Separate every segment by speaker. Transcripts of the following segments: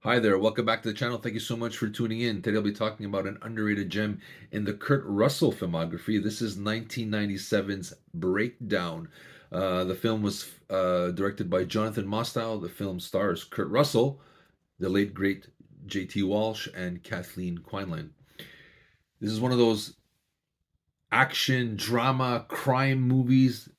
Speaker 1: Hi there, welcome back to the channel. Thank you so much for tuning in. Today I'll be talking about an underrated gem in the Kurt Russell filmography. This is 1997's Breakdown. The film was directed by Jonathan Mostow. The film stars Kurt Russell, the late great J.T. Walsh, and Kathleen Quinlan. This is one of those action, drama, crime movies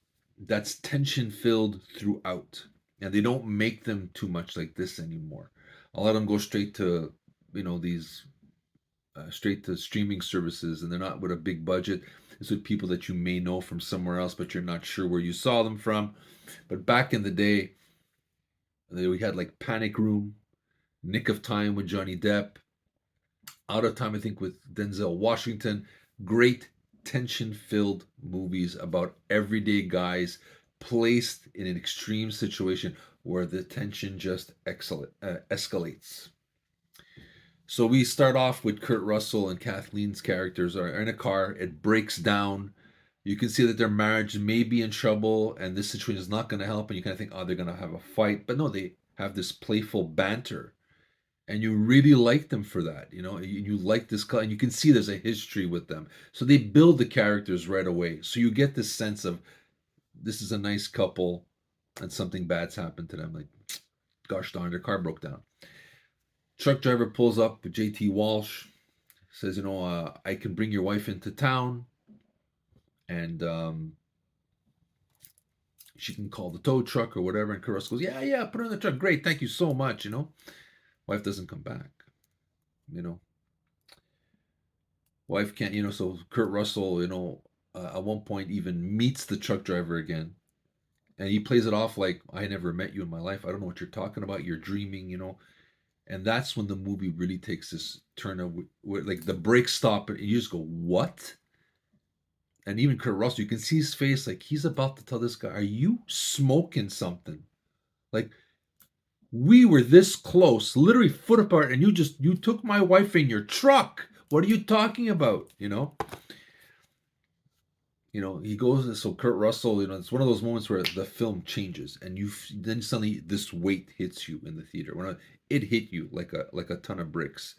Speaker 1: that's tension filled throughout. And they don't make them too much like this anymore. A lot of them go straight to, these straight to streaming services, and they're not with a big budget. It's with people that you may know from somewhere else, but you're not sure where you saw them from. But back in the day, we had like Panic Room, Nick of Time with Johnny Depp, Out of Time, I think, with Denzel Washington. Great tension filled movies about everyday guys placed in an extreme situation where the tension just escalates. So we start off with Kurt Russell and Kathleen's characters are in a car. It breaks down. You can see that their marriage may be in trouble and this situation is not going to help. And you kind of think, oh, they're going to have a fight. But no, they have this playful banter and you really like them for that. You like this, and you can see there's a history with them. So they build the characters right away. So you get this sense of this is a nice couple, and something bad's happened to them. Like, gosh darn, their car broke down. Truck driver pulls up with J.T. Walsh, says, I can bring your wife into town, and she can call the tow truck or whatever. And Kurt Russell goes, yeah, put her in the truck. Great, thank you so much. Wife doesn't come back. You know, wife can't. So Kurt Russell, at one point even meets the truck driver again, and he plays it off like I never met you in my life. I don't know what you're talking about. You're dreaming. And that's when the movie really takes this turn of where like the brakes stop and you just go, what? And even Kurt Russell, you can see his face like he's about to tell this guy, are you smoking something? Like, we were this close, literally foot apart, and you took my wife in your truck. What are you talking about? He goes. So Kurt Russell, it's one of those moments where the film changes, and then suddenly this weight hits you in the theater. When it hit you like a ton of bricks.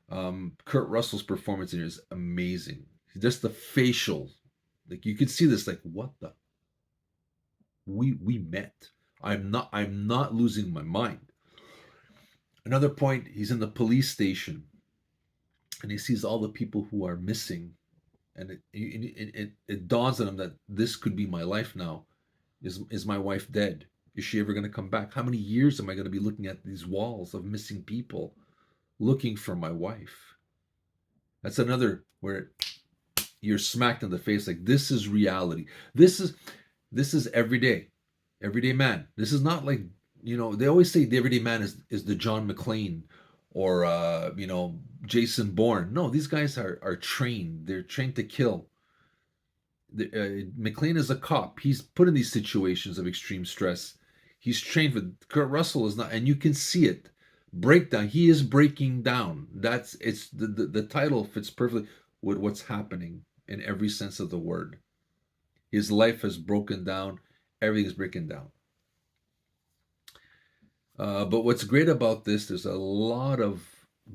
Speaker 1: Kurt Russell's performance in it is amazing. Just the facial, like you could see this, like what the we met. I'm not losing my mind. Another point, he's in the police station, and he sees all the people who are missing, and it dawns on him that this could be my life now. Is my wife dead? Is she ever going to come back? How many years am I going to be looking at these walls of missing people, looking for my wife? That's another where you're smacked in the face. Like, this is reality. This is everyday man. This is not like, they always say the everyday man is the John McClane or Jason Bourne. No, these guys are trained. They're trained to kill. McClane is a cop. He's put in these situations of extreme stress. He's trained for. Kurt Russell is not, and you can see it. Breakdown. He is breaking down. It's the title fits perfectly with what's happening in every sense of the word. His life has broken down. Everything is breaking down. But what's great about this, there's a lot of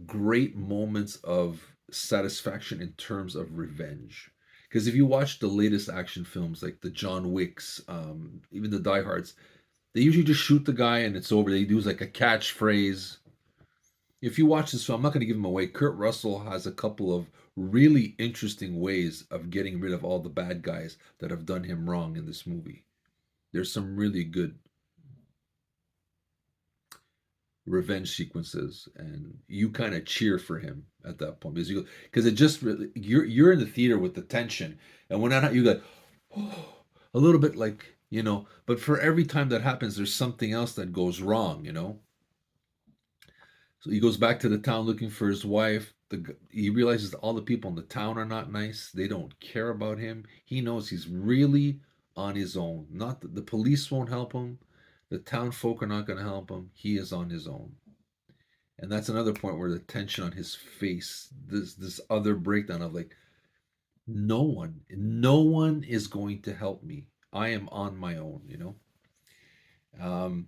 Speaker 1: great moments of satisfaction in terms of revenge. Because if you watch the latest action films, like the John Wicks, even the Die Hards, they usually just shoot the guy and it's over. They do like a catchphrase. If you watch this film, I'm not going to give him away. Kurt Russell has a couple of really interesting ways of getting rid of all the bad guys that have done him wrong in this movie. There's some really good revenge sequences, and you kind of cheer for him at that point because it just really, you're in the theater with the tension, and when that you go, oh, a little bit like but for every time that happens, there's something else that goes wrong. So he goes back to the town looking for his wife. He realizes that all the people in the town are not nice. They don't care about him. He knows he's really on his own. Not that the police won't help him. The town folk are not going to help him. He is on his own. And that's another point where the tension on his face, this other breakdown of like, no one is going to help me. I am on my own. Um,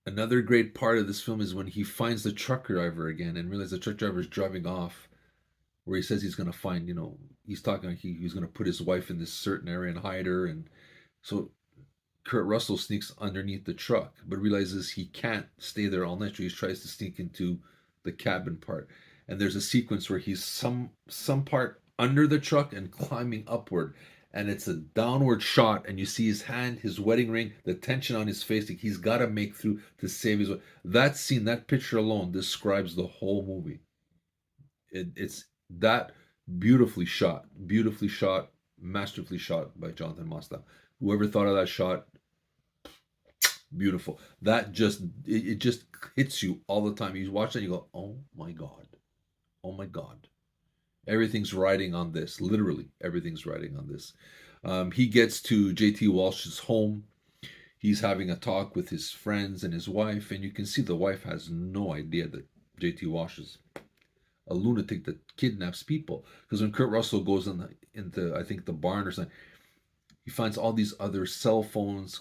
Speaker 1: Another great part of this film is when he finds the truck driver again and realizes the truck driver is driving off, where he says he's going to find, he's talking like he's going to put his wife in this certain area and hide her. And so Kurt Russell sneaks underneath the truck, but realizes he can't stay there all night. So he tries to sneak into the cabin part. And there's a sequence where he's some part under the truck and climbing upward. And it's a downward shot, and you see his hand, his wedding ring, the tension on his face. Like he's got to make through to save his wife. That scene, that picture alone describes the whole movie. It's that beautifully shot, masterfully shot by Jonathan Mostow. Whoever thought of that shot, beautiful. That it just hits you all the time. You watch that, and you go, oh my god, oh my god. Everything's riding on this. Literally, everything's riding on this. He gets to t.walsh's home. He's having a talk with his friends and his wife, and you can see the wife has no idea that J.T. Walsh is a lunatic that kidnaps people. Because when Kurt Russell goes into I think the barn or something, he finds all these other cell phones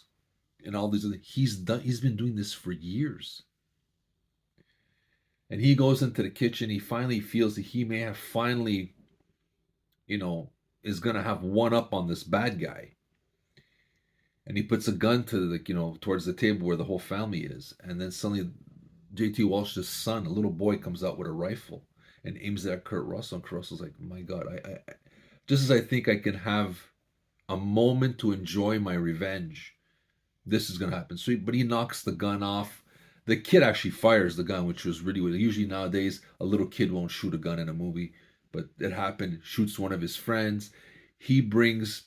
Speaker 1: and all these other. He's been doing this for years. And he goes into the kitchen. He finally feels that he may have finally, is gonna have one up on this bad guy. And he puts a gun to towards the table where the whole family is. And then suddenly J.T. Walsh's son, a little boy, comes out with a rifle and aims it at Kurt Russell. And Kurt Russell's like, my God, I just as I think I can have a moment to enjoy my revenge, this is gonna happen. But he knocks the gun off. The kid actually fires the gun, which was really weird. Usually nowadays, a little kid won't shoot a gun in a movie, but it happened. Shoots one of his friends. He brings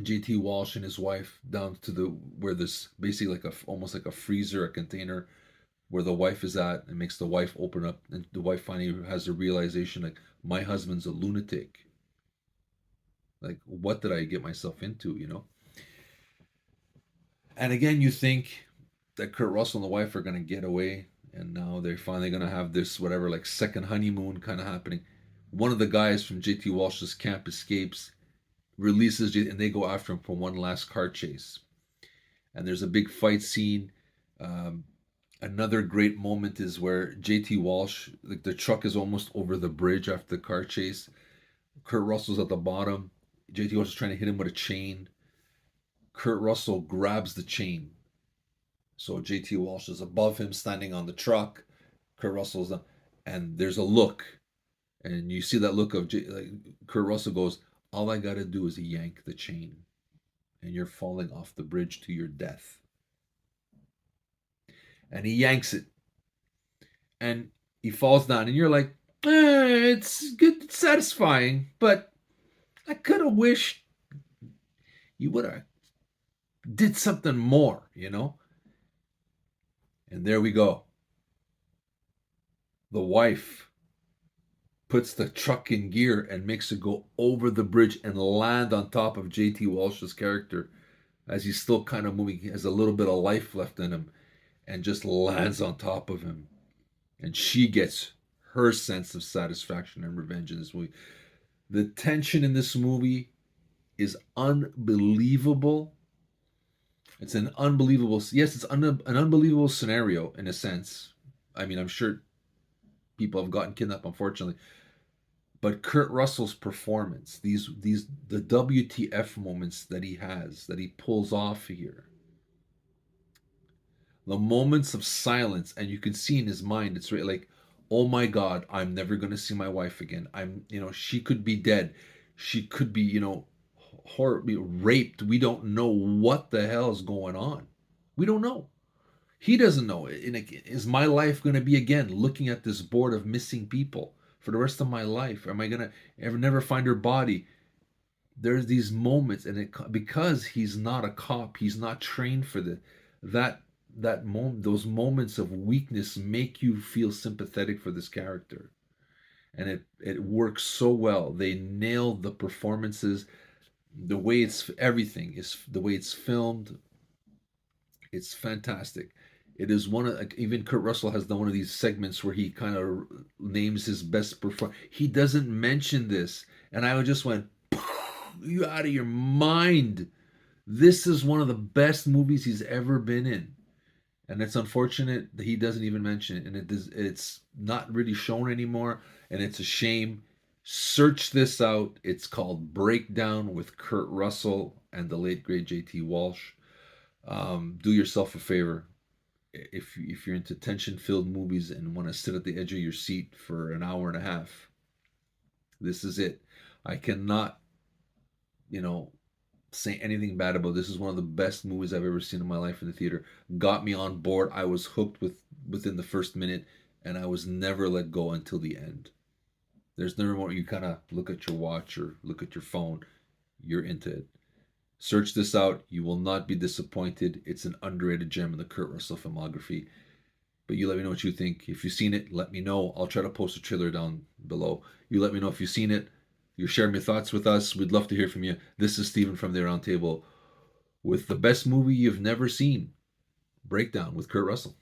Speaker 1: J.T. Walsh and his wife down to where this basically almost like a freezer, a container where the wife is at, and makes the wife open up, and the wife finally has a realization like, my husband's a lunatic. Like, what did I get myself into? And again, you think that Kurt Russell and the wife are going to get away, and now they're finally going to have this whatever, like, second honeymoon kind of happening. One of the guys from J.T. Walsh's camp escapes, releases and they go after him for one last car chase. And there's a big fight scene. Another great moment is where J.T. Walsh, like, the truck is almost over the bridge after the car chase. Kurt Russell's at the bottom. J.T. Walsh is trying to hit him with a chain. Kurt Russell grabs the chain. So J.T. Walsh is above him, standing on the truck. Kurt Russell's up, and there's a look, and you see that look of Kurt Russell goes, all I gotta do is yank the chain, and you're falling off the bridge to your death. And he yanks it, and he falls down, and you're like, it's good, it's satisfying, but I could have wished you would have did something more. And there we go. The wife puts the truck in gear and makes it go over the bridge and land on top of J.T. Walsh's character as he's still kind of moving. He has a little bit of life left in him and just lands on top of him. And she gets her sense of satisfaction and revenge in this movie. The tension in this movie is unbelievable. It's an unbelievable, yes, it's an unbelievable scenario in a sense. I mean, I'm sure people have gotten kidnapped, unfortunately. But Kurt Russell's performance, the WTF moments that he has, that he pulls off here, the moments of silence, and you can see in his mind, it's really like, oh my God, I'm never going to see my wife again. She could be dead. She could be, horribly raped. We don't know what the hell is going on. We don't know. He doesn't know. Is my life going to be again looking at this board of missing people for the rest of my life? Am I going to ever never find her body? There's these moments, and because he's not a cop, he's not trained for those moments of weakness make you feel sympathetic for this character, and it works so well. They nailed the performances. The way everything is, the way it's filmed, it's fantastic. It is even Kurt Russell has done one of these segments where he kind of names his best performer. He doesn't mention this, and I just went, you out of your mind. This is one of the best movies he's ever been in, And it's unfortunate that he doesn't even mention it, and it's not really shown anymore, and it's a shame. Search this out. It's called Breakdown with Kurt Russell and the late great J.T. Walsh. Do yourself a favor. If you're into tension filled movies and want to sit at the edge of your seat for an hour and a half, this is it. I cannot, you know, say anything bad about this. Is one of the best movies I've ever seen in my life in the theater. Got me on board. I was hooked within the first minute, and I was never let go until the end. There's never more you kind of look at your watch or look at your phone. You're into it. Search this out. You will not be disappointed. It's an underrated gem in the Kurt Russell filmography. But you let me know what you think. If you've seen it, let me know. I'll try to post a trailer down below. You let me know if you've seen it. You're sharing your thoughts with us. We'd love to hear from you. This is Steven from the Aroundtable with the best movie you've never seen, Breakdown with Kurt Russell.